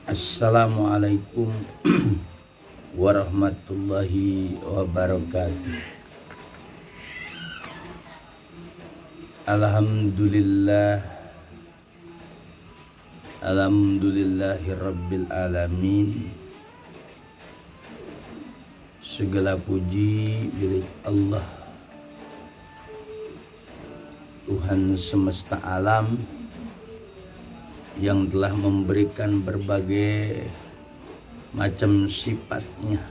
Assalamualaikum warahmatullahi wabarakatuh. Alhamdulillahi rabbil alamin. Segala puji milik Allah, Tuhan semesta alam, yang telah memberikan berbagai macam sifatnya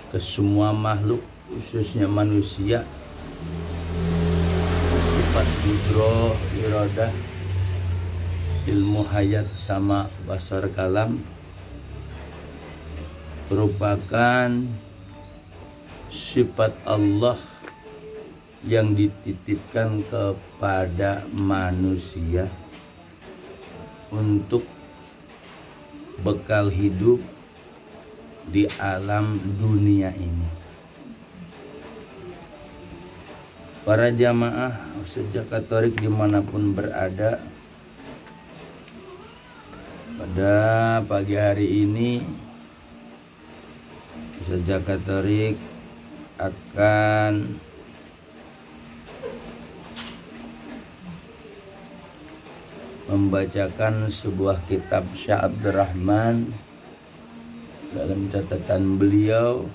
ke semua makhluk, khususnya manusia. Sifat qudroh, iradah, ilmu hayat sama basar kalam merupakan sifat Allah yang dititipkan kepada manusia untuk bekal hidup di alam dunia ini. Para jamaah sejak Katolik dimanapun berada, pada pagi hari ini sejak Katolik akan membacakan sebuah kitab Syekh Abdurrahman dalam catatan beliau.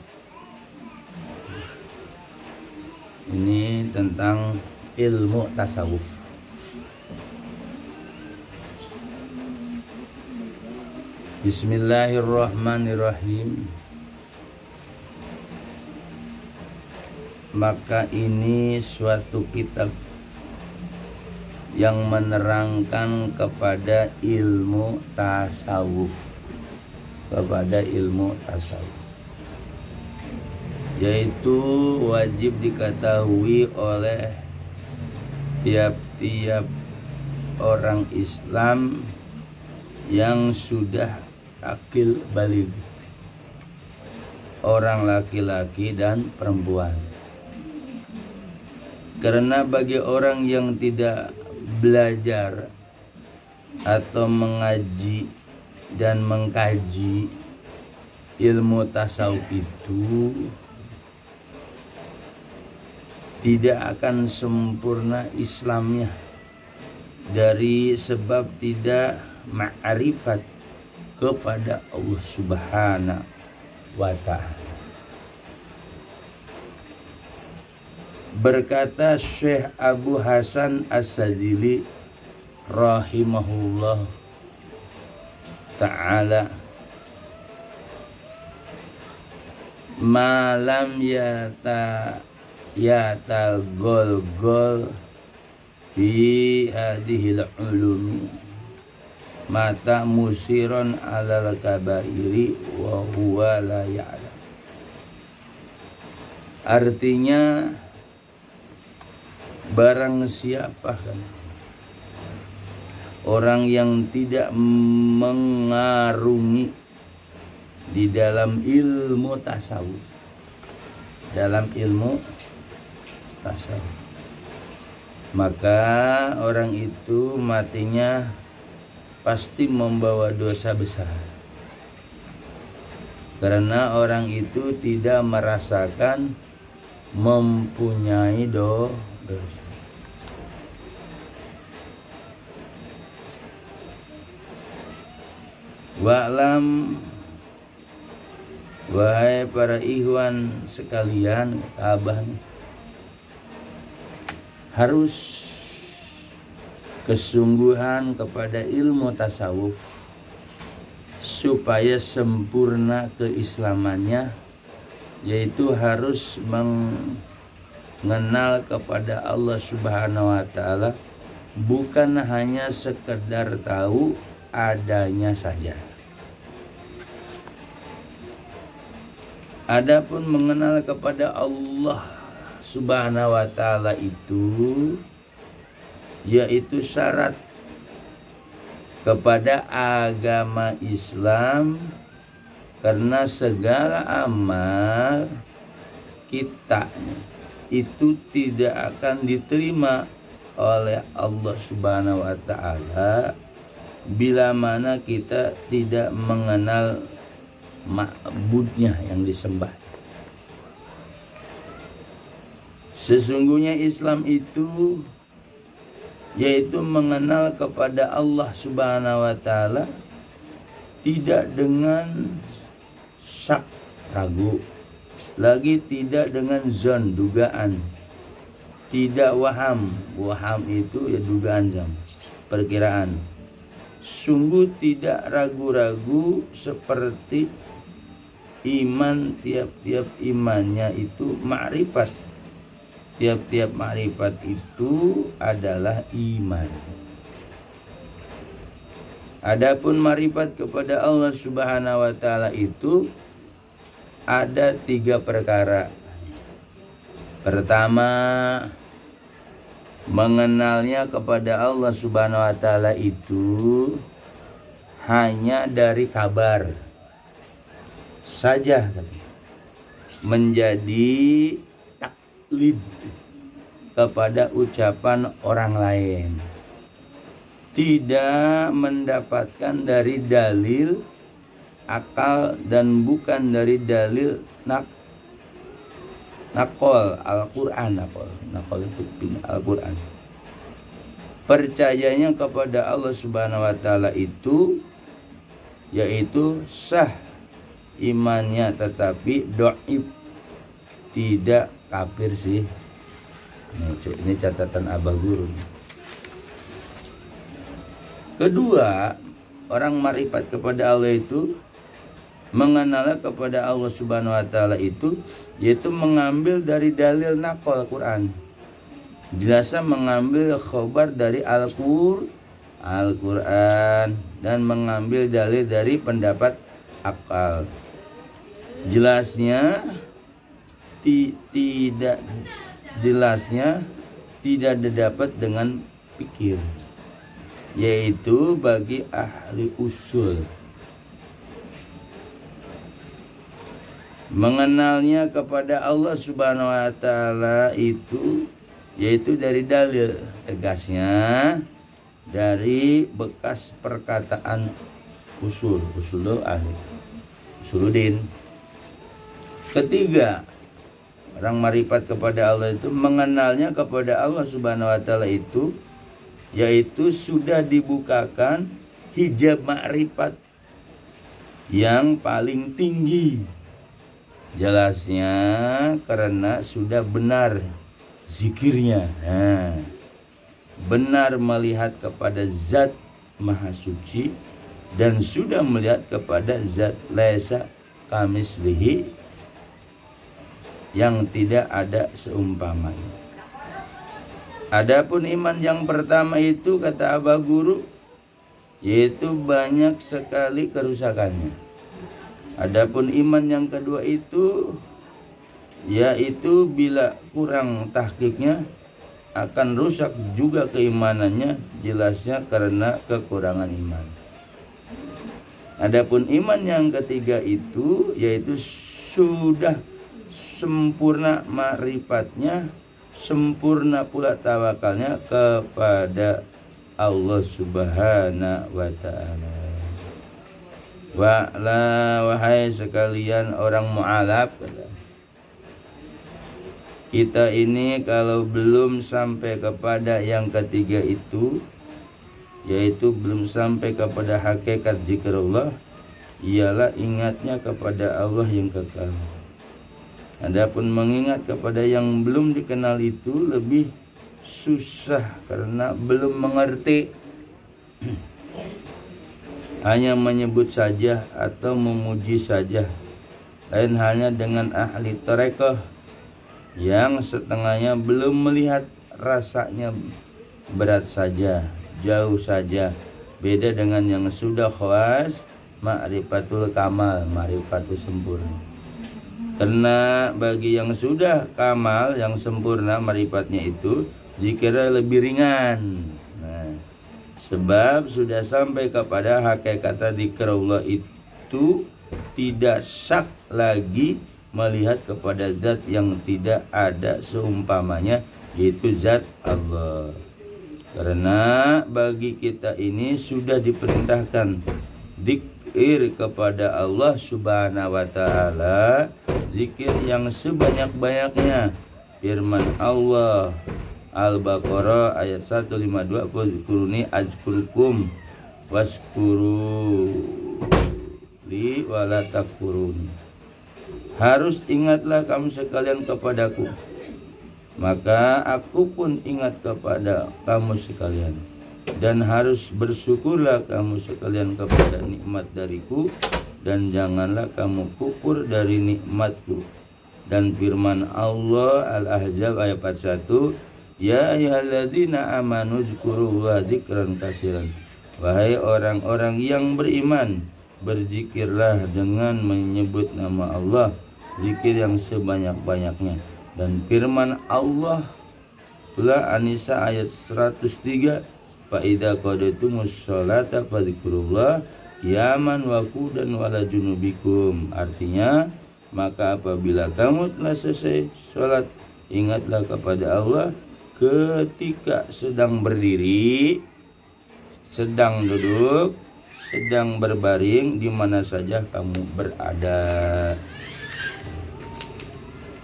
Ini tentang ilmu tasawuf. Bismillahirrahmanirrahim. Maka ini suatu kitab yang menerangkan kepada ilmu tasawuf, yaitu wajib diketahui oleh tiap-tiap orang Islam yang sudah akil baligh, orang laki-laki dan perempuan. Karena bagi orang yang tidak belajar atau mengaji dan mengkaji ilmu tasawuf itu tidak akan sempurna Islamnya, dari sebab tidak ma'rifat kepada Allah Subhanahu wa ta'ala. Berkata Syekh Abu Hasan As-Sadili rahimahullah ta'ala, malam yata gol fi hadhil ulumi mata musiron alal kabairi wa huwa la ya'lam. Artinya, barang siapa orang yang tidak mengarungi di dalam ilmu tasawuf, maka orang itu matinya pasti membawa dosa besar, karena orang itu tidak merasakan mempunyai dosa. Wa'lam, wahai para ikhwan sekalian, abah harus kesungguhan kepada ilmu tasawuf supaya sempurna keislamannya, yaitu harus mengenal kepada Allah Subhanahu wa ta'ala, bukan hanya sekedar tahu adanya saja. Adapun mengenal kepada Allah Subhanahu wa ta'ala itu yaitu syarat kepada agama Islam, karena segala amal kita itu tidak akan diterima oleh Allah Subhanahu wa ta'ala bila mana kita tidak mengenal ma'budnya yang disembah. Sesungguhnya Islam itu yaitu mengenal kepada Allah Subhanahu wa taala tidak dengan syak ragu, lagi tidak dengan zon dugaan, tidak waham. Waham itu ya dugaan jam, perkiraan. Sungguh tidak ragu-ragu seperti iman, tiap-tiap imannya itu ma'rifat. Tiap-tiap ma'rifat itu adalah iman. Adapun ma'rifat kepada Allah Subhanahu wa taala itu ada 3 perkara. Pertama, mengenalnya kepada Allah Subhanahu wa taala itu hanya dari kabar saja, menjadi taklid kepada ucapan orang lain, tidak mendapatkan dari dalil akal dan bukan dari dalil nakol Al-Quran. Nakol itu Al-Quran. Percayanya kepada Allah Subhanahu wa taala itu yaitu sah imannya, tetapi dhaif, tidak kafir sih. Ini catatan Abah Guru. Kedua, orang ma'rifat kepada Allah itu mengenal kepada Allah Subhanahu wa taala itu yaitu mengambil dari dalil nakol Quran. Jelasnya mengambil khobar dari Al-Quran dan mengambil dalil dari pendapat akal. Jelasnya tidak didapat dengan pikir, yaitu bagi ahli usul. Mengenalnya kepada Allah Subhanahu wa taala itu yaitu dari dalil, tegasnya dari bekas perkataan usul ahli usuluddin. Ketiga, orang marifat kepada Allah itu mengenalnya kepada Allah Subhanahu wa taala itu yaitu sudah dibukakan hijab makrifat yang paling tinggi. Jelasnya karena sudah benar zikirnya, benar melihat kepada zat maha suci dan sudah melihat kepada zat laisa kamislihi yang tidak ada seumpamanya. Adapun iman yang pertama itu kata Abah Guru yaitu banyak sekali kerusakannya. Adapun iman yang kedua itu yaitu bila kurang tahqiqnya akan rusak juga keimanannya, jelasnya karena kekurangan iman. Adapun iman yang ketiga itu yaitu sudah sempurna ma'rifatnya, sempurna pula tawakalnya kepada Allah Subhanahu wa taala. Wahai sekalian orang mu'alaf, kita ini kalau belum sampai kepada yang ketiga itu, yaitu belum sampai kepada hakikat zikrullah, ialah ingatnya kepada Allah yang kekal. Adapun mengingat kepada yang belum dikenal itu lebih susah karena belum mengerti. Hanya menyebut saja atau memuji saja. Lain halnya dengan ahli tarekah yang setengahnya belum melihat, rasanya berat saja, jauh saja. Beda dengan yang sudah khawas, ma'rifatul kamal, ma'rifatul sempurna. Karena bagi yang sudah kamal, yang sempurna ma'rifatnya itu dikira lebih ringan. Sebab sudah sampai kepada hakikat zikrullah itu tidak syak lagi melihat kepada zat yang tidak ada seumpamanya, yaitu zat Allah. Karena bagi kita ini sudah diperintahkan zikir kepada Allah Subhanahu wa taala, zikir yang sebanyak-banyaknya. Firman Allah Al-Baqarah ayat 152, "Fadhkuruni azkurkum waskuru li wala takfurun." Harus ingatlah kamu sekalian kepadaku, maka aku pun ingat kepada kamu sekalian, dan harus bersyukurlah kamu sekalian kepada nikmat dariku, dan janganlah kamu kufur dari nikmatku. Dan firman Allah Al-Ahzab ayat 41, "Ya ayyuhalladzina amanu dzkurullaha dzikran katsiran." Wahai orang-orang yang beriman, berzikirlah dengan menyebut nama Allah, zikir yang sebanyak-banyaknya. Dan firman Allah pula An-Nisa ayat 103, "Fa idza qadaytumus sholata fadhkurullah qiyaman wa qu'udan wala junubikum." Artinya, maka apabila kamu telah selesai sholat, ingatlah kepada Allah ketika sedang berdiri, sedang duduk, sedang berbaring, di mana saja kamu berada.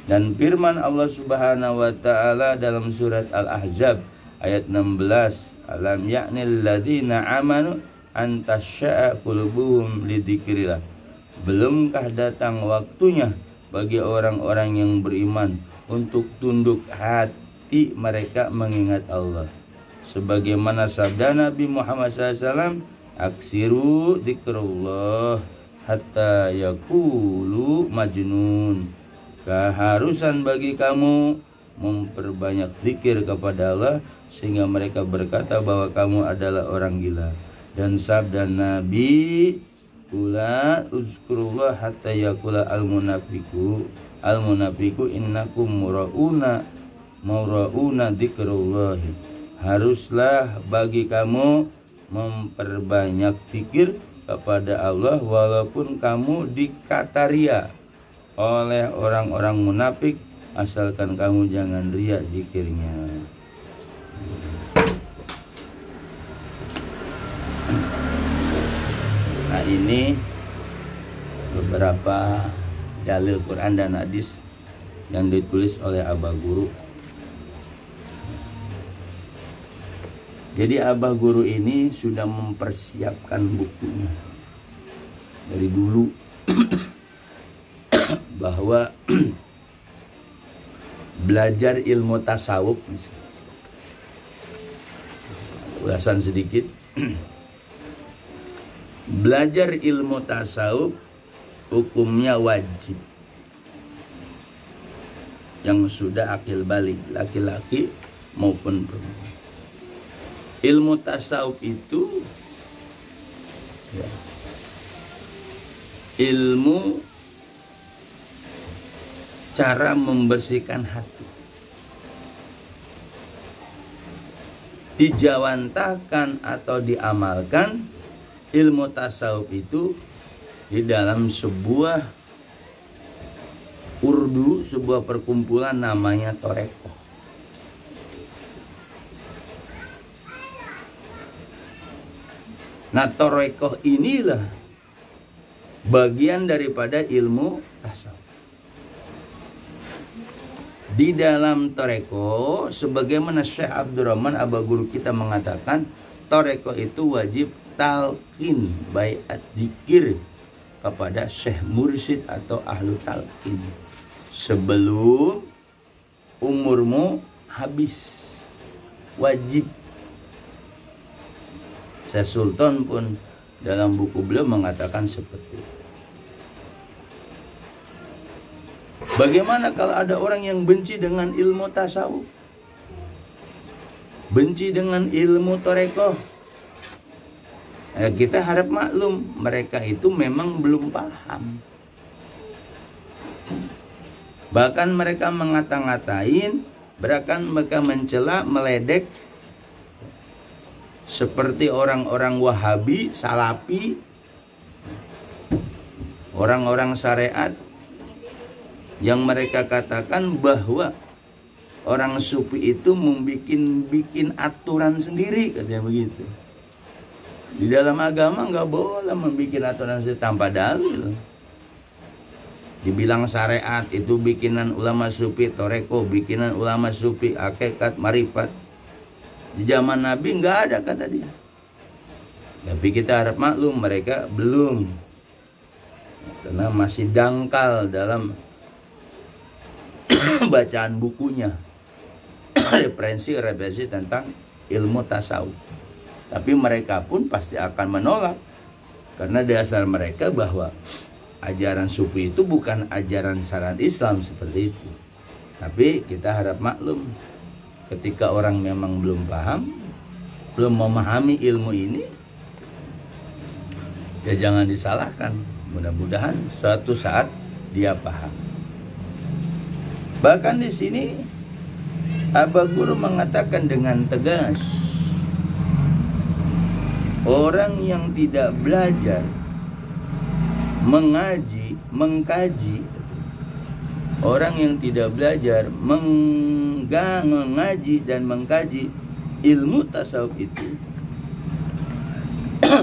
Dan firman Allah Subhanahu wa taala dalam surat Al-Ahzab ayat 16, "Alam ya'nil ladzina amanu an tasya'a qulubuhum lidzikrillah." Belumkah datang waktunya bagi orang-orang yang beriman untuk tunduk hati mereka mengingat Allah. Sebagaimana sabda Nabi Muhammad SAW, "Aksiru dzikrullah hatta yaqulu majnun." Keharusan bagi kamu memperbanyak zikir kepada Allah sehingga mereka berkata bahwa kamu adalah orang gila. Dan sabda Nabi, "Qula uzkurullah hatta yaqula al-munafiqu innakum murauna dzikrullahi." Haruslah bagi kamu memperbanyak zikir kepada Allah walaupun kamu dikata ria oleh orang-orang munafik, asalkan kamu jangan riya zikirnya. Nah, ini beberapa dalil Quran dan hadis yang ditulis oleh Abah Guru. Jadi Abah Guru ini sudah mempersiapkan bukunya dari dulu bahwa belajar ilmu tasawuf, ulasan sedikit, belajar ilmu tasawuf hukumnya wajib. Yang sudah akil balik, laki-laki maupun perempuan. Ilmu tasawuf itu ilmu cara membersihkan hati. Dijawantahkan atau diamalkan ilmu tasawuf itu di dalam sebuah urdu, sebuah perkumpulan namanya Torekoh. Nah, Torekoh inilah bagian daripada ilmu tasawuf. Di dalam Toreko, sebagaimana Syekh Abdurrahman Abah Guru kita mengatakan, Toreko itu wajib talqin, baiat zikir kepada Syekh Mursyid atau ahlu talqin sebelum umurmu habis. Wajib. Syekh Sultan pun dalam buku beliau mengatakan seperti itu. Bagaimana kalau ada orang yang benci dengan ilmu tasawuf, benci dengan ilmu Torekoh? Kita harap maklum, mereka itu memang belum paham. Bahkan mereka mengata-ngatain, bahkan mereka mencela, meledek, seperti orang-orang Wahabi, Salafi, orang-orang syariat, yang mereka katakan bahwa orang sufi itu bikin aturan sendiri, katanya begitu. Di dalam agama nggak boleh membuat aturan sendiri tanpa dalil. Dibilang syariat itu bikinan ulama sufi, toreko bikinan ulama sufi, hakikat, marifat. Di zaman Nabi nggak ada, kata dia. Tapi kita harap maklum, mereka belum, karena masih dangkal dalam bacaan bukunya, referensi tentang ilmu tasawuf. Tapi mereka pun pasti akan menolak, karena dasar mereka bahwa ajaran sufi itu bukan ajaran syariat Islam seperti itu. Tapi kita harap maklum, ketika orang memang belum paham, belum memahami ilmu ini, ya jangan disalahkan. Mudah-mudahan suatu saat dia paham. Bahkan di sini Aba Guru mengatakan dengan tegas, orang yang tidak belajar, mengkaji, orang yang tidak belajar, mengaji dan mengkaji ilmu tasawuf itu,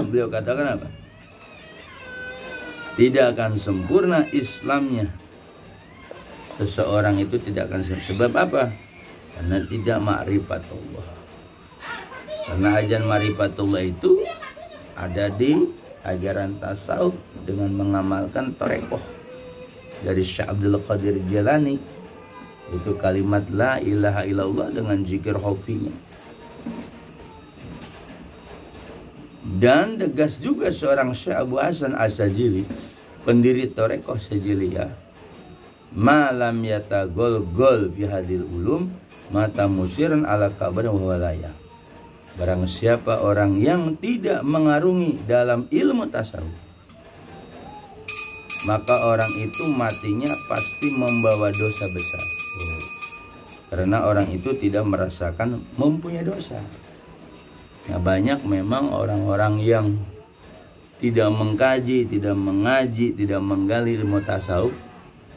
beliau katakan apa? Tidak akan sempurna Islamnya. Seseorang itu tidak akan sempurna. Sebab apa? Karena tidak ma'rifatullah. Karena ajaran ma'rifatullah itu ada di ajaran tasawuf dengan mengamalkan torekoh dari Syekh Abdul Qadir Jilani. Itu kalimat la ilaha illallah dengan zikir khafinya. Dan tegas juga seorang Syekh Abu Hasan As-Sajili, pendiri torekoh Sajiliyah, malam yata gol fi hadil ulum mata musiran ala kabar walaya. Barang siapa orang yang tidak mengarungi dalam ilmu tasawuf, maka orang itu matinya pasti membawa dosa besar. Karena orang itu tidak merasakan mempunyai dosa. Nah, banyak memang orang-orang yang tidak mengkaji, tidak mengaji, tidak menggali ilmu tasawuf,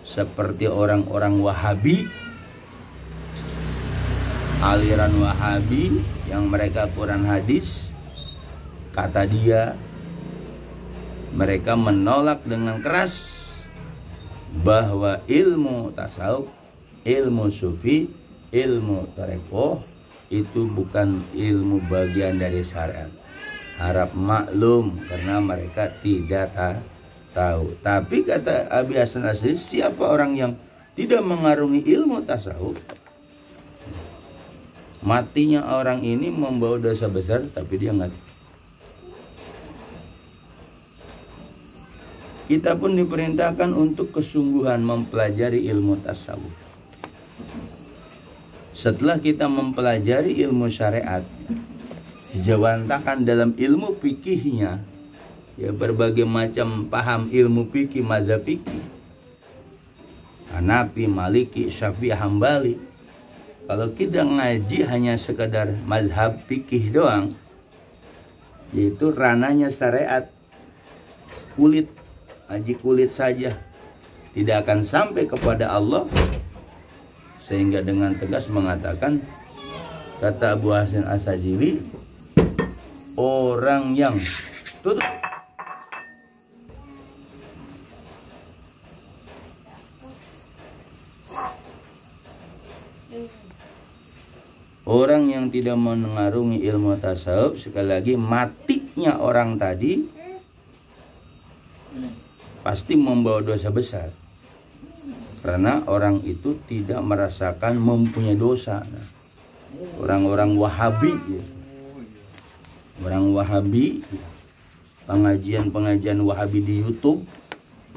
seperti orang-orang Wahabi, aliran Wahabi yang mereka Quran hadis. Kata dia, mereka menolak dengan keras bahwa ilmu tasawuf, ilmu sufi, ilmu tarekoh itu bukan ilmu bagian dari syariat. Harap maklum, karena mereka tidak tahu. Tapi kata Abi Hasan Asri, siapa orang yang tidak mengarungi ilmu tasawuf, matinya orang ini membawa dosa besar, tapi dia nggak. Kita pun diperintahkan untuk kesungguhan mempelajari ilmu tasawuf. Setelah kita mempelajari ilmu syariat, dijawantakan dalam ilmu fikihnya, ya berbagai macam paham ilmu fikih, mazhab fikih, Hanafi, Maliki, Syafi'i, Hambali. Kalau kita ngaji hanya sekadar mazhab fikih doang, yaitu ranahnya syariat, kulit, ngaji kulit saja, tidak akan sampai kepada Allah. Sehingga dengan tegas mengatakan, kata Abu Hasan As-Sajili, orang yang tutup orang yang tidak mengarungi ilmu tasawuf, sekali lagi matinya orang tadi pasti membawa dosa besar. Karena orang itu tidak merasakan mempunyai dosa. Orang-orang Wahabi, orang Wahabi, pengajian Wahabi di YouTube,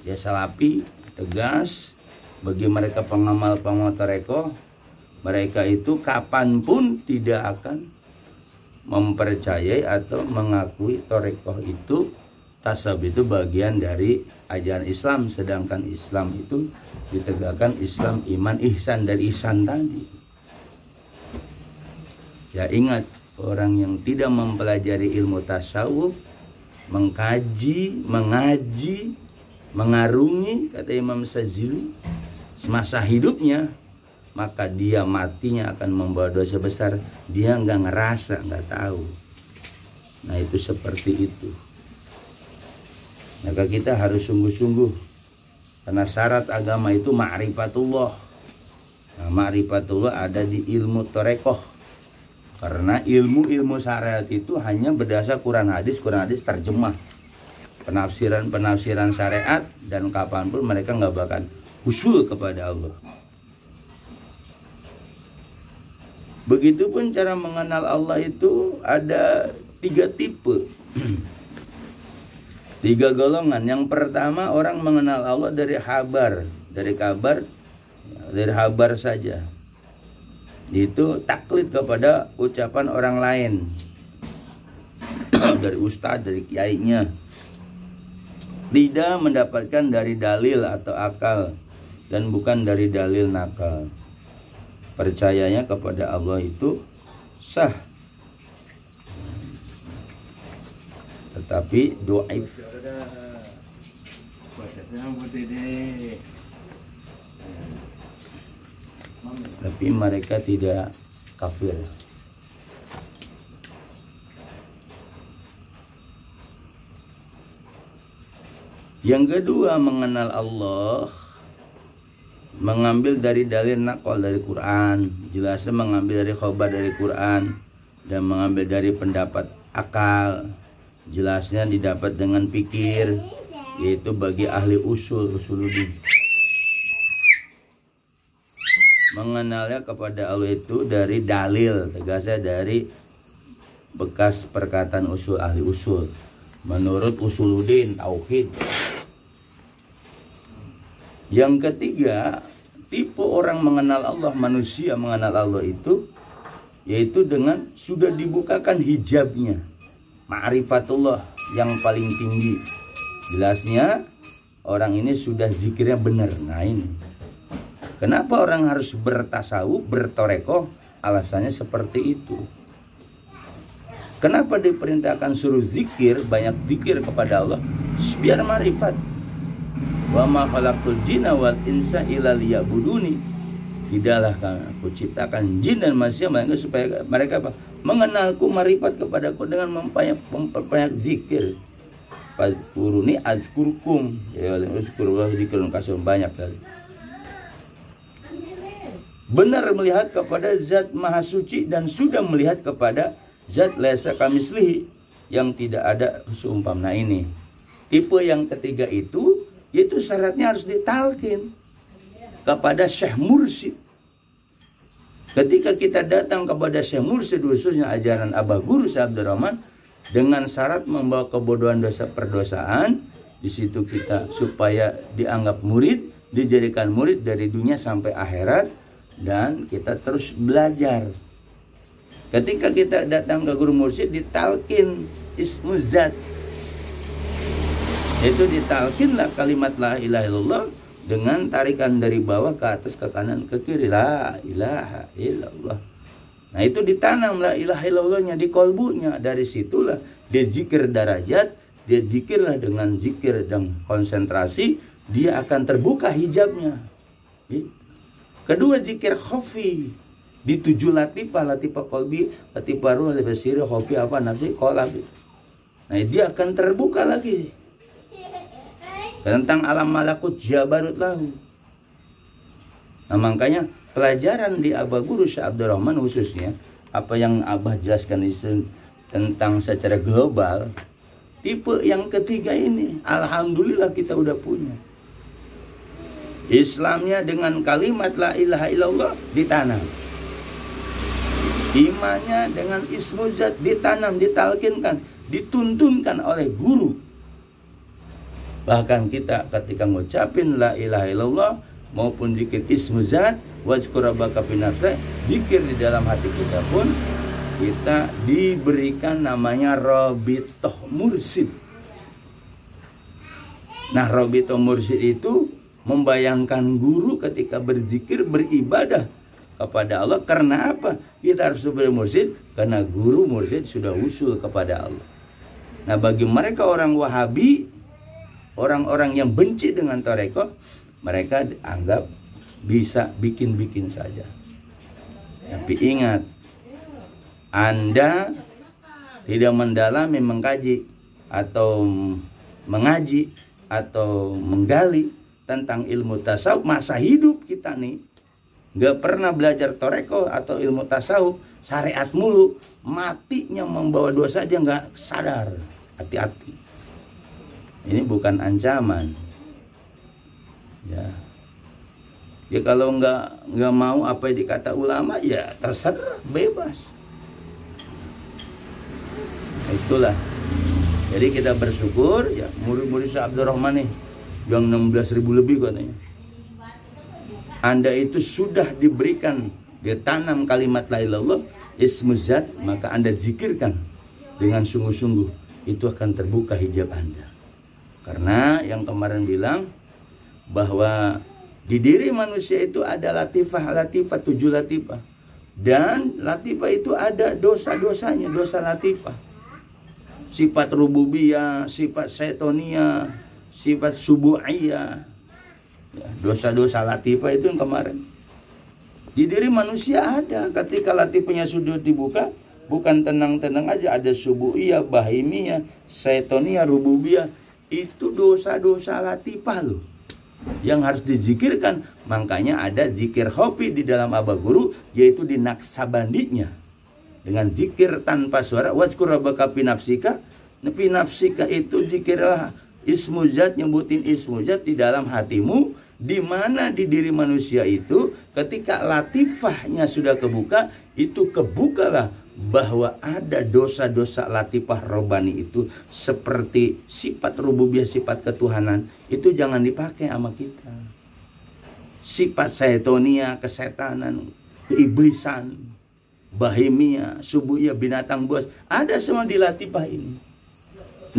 ya salapi, tegas. Bagi mereka pengamal tarekoh, mereka itu kapanpun tidak akan mempercayai atau mengakui tarekoh itu, tasawuf itu bagian dari ajaran Islam. Sedangkan Islam itu ditegakkan Islam, iman, ihsan. Dari ihsan tadi, ya ingat, orang yang tidak mempelajari ilmu tasawuf, mengkaji, mengarungi, kata Imam Sajili, semasa hidupnya, maka dia matinya akan membawa dosa besar. Dia nggak ngerasa, nggak tahu. Nah itu seperti itu. Maka kita harus sungguh-sungguh, karena syarat agama itu ma'rifatullah. Nah, ma'rifatullah ada di ilmu torekoh. Karena ilmu-ilmu syariat itu hanya berdasar Quran hadis terjemah, penafsiran syariat, dan kapanpun mereka nggak bakal usul kepada Allah. Begitupun cara mengenal Allah itu ada 3 tipe. 3 golongan. Yang pertama, orang mengenal Allah dari kabar saja. Itu taklid kepada ucapan orang lain. Dari ustadz, dari kiainya. Tidak mendapatkan dari dalil atau akal, dan bukan dari dalil nakal. Percayanya kepada Allah itu sah, tetapi dhaif. Tapi mereka tidak kafir. Yang kedua, mengenal Allah mengambil dari dalil nakal dari Quran, jelasnya mengambil dari khobar dari Quran, dan mengambil dari pendapat akal, jelasnya didapat dengan pikir, yaitu bagi ahli usuluddin. Mengenalnya kepada Allah itu dari dalil, tegasnya dari bekas perkataan usul ahli usul, menurut usuluddin tauhid. Yang ketiga, tipe orang mengenal Allah, manusia mengenal Allah itu, yaitu dengan sudah dibukakan hijabnya, ma'rifatullah yang paling tinggi. Jelasnya orang ini sudah zikirnya benar. Nah ini, kenapa orang harus bertasawuf, bertorekoh? Alasannya seperti itu. Kenapa diperintahkan suruh zikir, banyak zikir kepada Allah? Biar ma'rifat. Wa ma khalaqtul jinna wal insa illa liya'buduni. Tidaklah aku ciptakan jin dan manusia supaya mereka apa? Mengenalku, marifat kepadaku dengan memperbanyak zikir. Fadkuruni azkurkum. Ya azkurullah dzikrun kasih banyak kali. Benar melihat kepada zat maha suci dan sudah melihat kepada zat laisa kamislihi, yang tidak ada seumpamanya. Ini tipe yang ketiga itu, yaitu syaratnya harus ditalkin kepada Syekh Mursyid. Ketika kita datang kepada Syekh Mursyid, khususnya ajaran Abah Guru Syekh Abdurrahman, dengan syarat membawa kebodohan dosa perdosaan, di situ kita supaya dianggap murid, dijadikan murid dari dunia sampai akhirat, dan kita terus belajar. Ketika kita datang ke Guru Mursyid, ditalkin ismuzat, itu ditalkinlah kalimat la ilaha illallah dengan tarikan dari bawah ke atas, ke kanan, ke kiri, la ilaha illallah. Nah itu ditanam la ilaha illallahnya di kolbunya. Dari situlah dia zikir darajat, dia zikirlah dengan zikir dan konsentrasi, dia akan terbuka hijabnya. Kedua, zikir khafi di 7 latifah, latifah kolbi, latifah ruh, latifah sirri, khafi apa nafsi, kolab. Nah dia akan terbuka lagi tentang alam malakut jabarut lahu. Nah makanya pelajaran di Abah Guru Syekh Abdurrahman khususnya, apa yang Abah jelaskan tentang secara global, tipe yang ketiga ini, alhamdulillah kita udah punya. Islamnya dengan kalimat la ilaha illallah ditanam, imannya dengan ismuzat ditanam, ditalkinkan, dituntunkan oleh guru. Bahkan kita ketika ngucapin la ilaha illallah maupun zikir ismuzat, wazkur rabbaka fi nafsik, zikir di dalam hati kita pun, kita diberikan namanya Rabitoh Mursyid. Nah Rabitoh Mursyid itu membayangkan guru ketika berzikir, beribadah kepada Allah. Karena apa? Kita harus bermursyid, karena guru mursyid sudah usul kepada Allah. Nah bagi mereka orang Wahabi, orang-orang yang benci dengan tarekat, mereka anggap bisa bikin-bikin saja. Tapi ingat, Anda tidak mendalami, mengkaji atau mengaji atau menggali tentang ilmu tasawuf, masa hidup kita nih nggak pernah belajar toreko atau ilmu tasawuf, syariat mulu, matinya membawa dosa dia nggak sadar. Hati-hati, ini bukan ancaman. Ya kalau nggak mau apa yang dikata ulama, ya terserah, bebas. Itulah. Jadi kita bersyukur ya, murid-murid Syekh Abdurrahman nih yang 16.000 lebih katanya. Anda itu sudah diberikan, ditanam kalimat la ilaha illallah, ismu zat, maka Anda zikirkan dengan sungguh-sungguh, itu akan terbuka hijab Anda. Karena yang kemarin bilang bahwa di diri manusia itu ada latifah, 7 latifah. Dan latifah itu ada dosa-dosanya, dosa latifah. Sifat rububiyah, sifat syaitoniyah, sifat subu'iyah. Dosa-dosa latifah itu yang kemarin. Di diri manusia ada. Ketika latifahnya sudah dibuka, bukan tenang-tenang aja, ada subu'iyah, bahimiyah, syaitoniyah, rububiyah. Itu dosa-dosa latifah loh, yang harus dizikirkan. Makanya ada zikir khofi di dalam Abah Guru, yaitu di Naksabandinya, dengan zikir tanpa suara. Wazkur rabbaka fi nafsika. Fi nafsika itu zikirlah ismu zat, nyebutin ismu zat di dalam hatimu, di mana di diri manusia itu ketika latifahnya sudah kebuka, itu kebukalah bahwa ada dosa-dosa latifah robani itu, seperti sifat rububiyah, sifat ketuhanan, itu jangan dipakai sama kita. Sifat syaitonia, kesetanan, keiblisan, bahimia, subuhiyah, binatang buas, ada semua di latifah ini.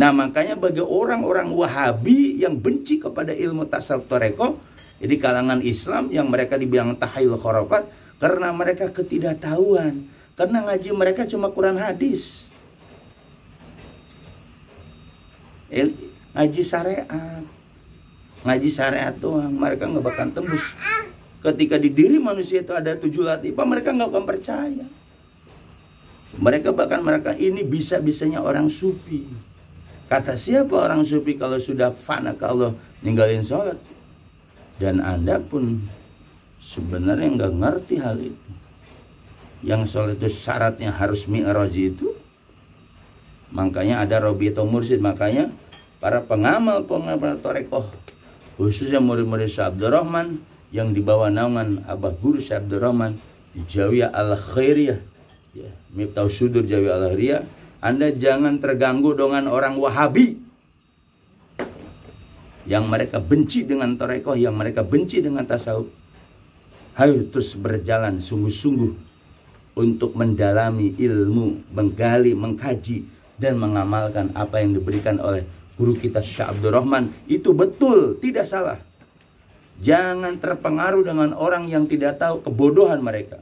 Nah makanya bagi orang-orang Wahabi yang benci kepada ilmu tasawuf toreko, jadi kalangan Islam yang mereka dibilang tahayul khurafat, karena mereka ketidaktahuan, karena ngaji mereka cuma Quran hadis, ngaji syariat doang, mereka nggak bakal tembus. Ketika di diri manusia itu ada 7 latifah, mereka nggak akan percaya. Mereka ini bisa-bisanya orang sufi. Kata siapa orang sufi kalau sudah fana ke Allah, ninggalin sholat? Dan Anda pun sebenarnya nggak ngerti hal itu. Yang sholat itu syaratnya harus mi'raj itu. Makanya ada Robito Mursid. Makanya para pengamal torekoh, khususnya murid-murid Syekh Abdurrahman yang dibawa naungan Abah Guru Syekh Abdurrahman di Jawiyah Al-Khairiyah, Miftah Sudur Jawiyah Al-Khairiyah, Anda jangan terganggu dengan orang Wahabi yang mereka benci dengan torekoh, yang mereka benci dengan tasawuf. Ayo terus berjalan sungguh-sungguh untuk mendalami ilmu, menggali, mengkaji, dan mengamalkan apa yang diberikan oleh guru kita Syekh Abdurrahman. Itu betul, tidak salah. Jangan terpengaruh dengan orang yang tidak tahu kebodohan mereka.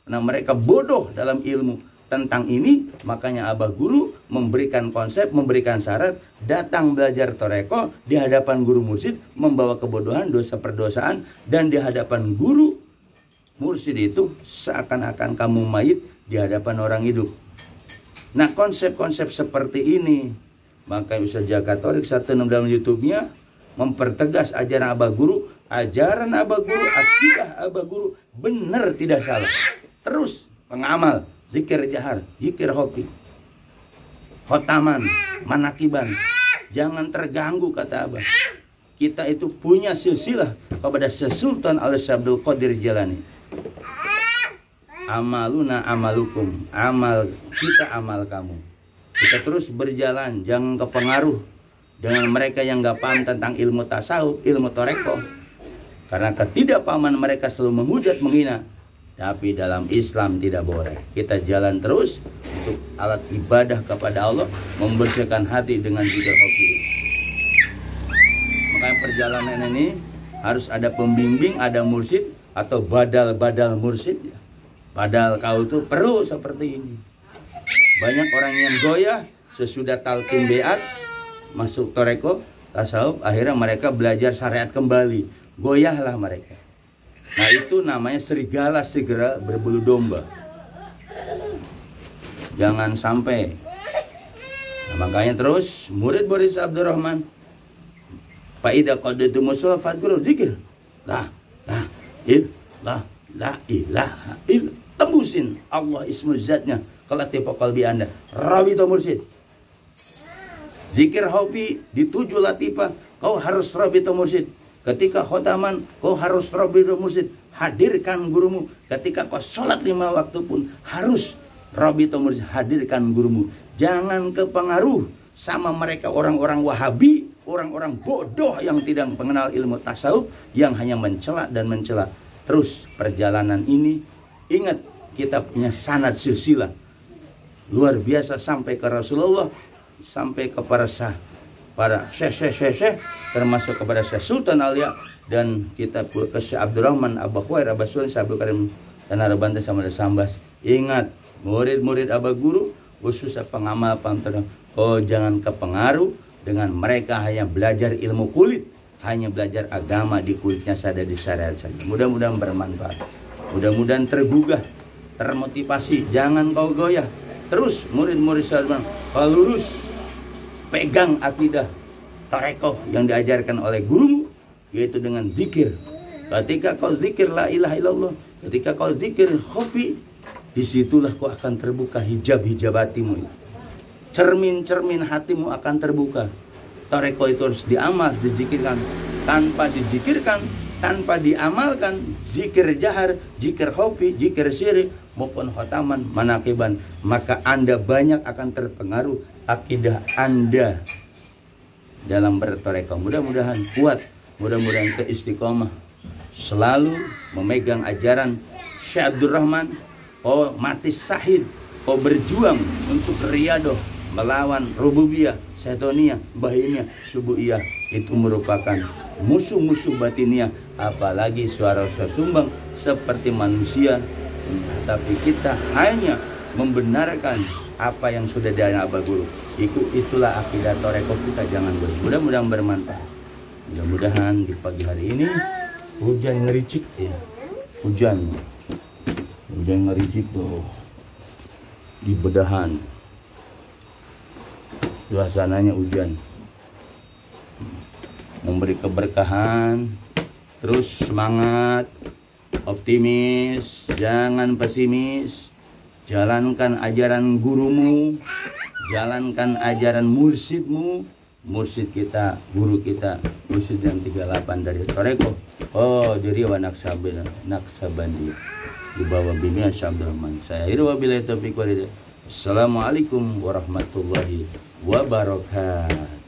Karena mereka bodoh dalam ilmu tentang ini, makanya Abah Guru memberikan konsep, memberikan syarat, datang belajar toreko di hadapan guru mursyid, membawa kebodohan, dosa perdosaan, dan di hadapan guru mursyid itu seakan-akan kamu mayit di hadapan orang hidup. Nah konsep-konsep seperti ini, maka Ustaz Jakatorik 16 dalam YouTube-nya mempertegas ajaran Abah Guru, akidah Abah Guru benar tidak salah. Terus pengamal zikir jahar, zikir hobi, khotaman, manakiban, jangan terganggu, kata Abah. Kita itu punya silsilah kepada Sultan Al-Syekh Abdul Qadir Jilani. Amaluna amalukum, amal kita amal kamu. Kita terus berjalan, jangan kepengaruh dengan mereka yang gak paham tentang ilmu tasawuf, ilmu toreko. Karena ketidakpahaman mereka selalu menghujat, menghina. Tapi dalam Islam tidak boleh. Kita jalan terus untuk alat ibadah kepada Allah, membersihkan hati dengan zikir hobi. Makanya perjalanan ini harus ada pembimbing, ada mursyid atau badal mursyid. Badal kau itu perlu seperti ini. Banyak orang yang goyah sesudah talqin beat, masuk toreko, tasawuf, akhirnya mereka belajar syariat kembali. Goyahlah mereka. Nah itu namanya serigala segera berbulu domba. Jangan sampai. Nah, makanya terus murid-murid Abdurrahman, Fa'idha qadatumus shalah fadhkuru dzikr. La ilaha illa. Tembusin Allah ismu zatnya ke latifah qalbi Anda. Rawi atau mursyid. Zikir hobi dituju latifah, kau harus rawi atau mursyid. Ketika khotaman, kau harus rawi atau mursyid. Hadirkan gurumu. Ketika kau sholat 5 waktu pun harus rawi atau mursyid. Hadirkan gurumu. Jangan kepengaruh sama mereka orang-orang Wahabi, orang-orang bodoh yang tidak mengenal ilmu tasawuf, yang hanya mencela dan mencela. Terus perjalanan ini, ingat kita punya sanad silsilah luar biasa sampai ke Rasulullah, sampai ke para syekh, termasuk kepada Syekh Sultan Aulia, dan kita ke Syekh Abdurrahman, Abah Khair, Abah Sultan, Syekh Abdul Karim, dan Arabanda sama ada Sambas. Ingat, murid-murid Abah Guru, khususnya pengamal pantun, oh jangan kepengaruh dengan mereka hanya belajar ilmu kulit, hanya belajar agama di kulitnya saja, di syariat saja. Mudah-mudahan bermanfaat, mudah-mudahan tergugah, termotivasi. Jangan kau goyah. Terus murid-murid saya kau lurus, pegang akidah tarekoh yang diajarkan oleh gurumu, yaitu dengan zikir. Ketika kau zikir la ilaha illallah, ketika kau zikir khofi, disitulah kau akan terbuka hijab-hijab hatimu. Cermin-cermin hatimu akan terbuka. Tarekoh itu harus diamal, dizikirkan. Tanpa dizikirkan, tanpa diamalkan, zikir jahar, zikir khofi, zikir siri, maupun khotaman, manakiban, maka Anda banyak akan terpengaruh akidah Anda dalam bertarekoh. Mudah-mudahan kuat, mudah-mudahan keistiqomah, selalu memegang ajaran Syekh Abdurrahman. Kau mati syahid, kau berjuang untuk riyadoh, melawan rububiyah, setoniyah, bahimiyah, subuhiyah. Itu merupakan musuh-musuh batiniyah. Apalagi suara sumbang seperti manusia. Tapi kita hanya membenarkan apa yang sudah diajarkan Abah Guru. Itulah akidah tarekoh kita. Jangan boleh. Mudah-mudahan bermanfaat. Mudah-mudahan di pagi hari ini hujan ngericik ya. Hujan ngericik tuh di bedahan. Suasananya hujan. Memberi keberkahan. Terus semangat, optimis, jangan pesimis. Jalankan ajaran gurumu, jalankan ajaran mursyidmu. Mursyid kita, guru kita, mursyid yang 38 dari tarekoh. Oh, jadi wa Naksabandi di bawah bimbingan Syekh Abdurrahman. Saya akhiri wabillahi taufiq wal hidayah. Assalamualaikum warahmatullahi wabarakatuh.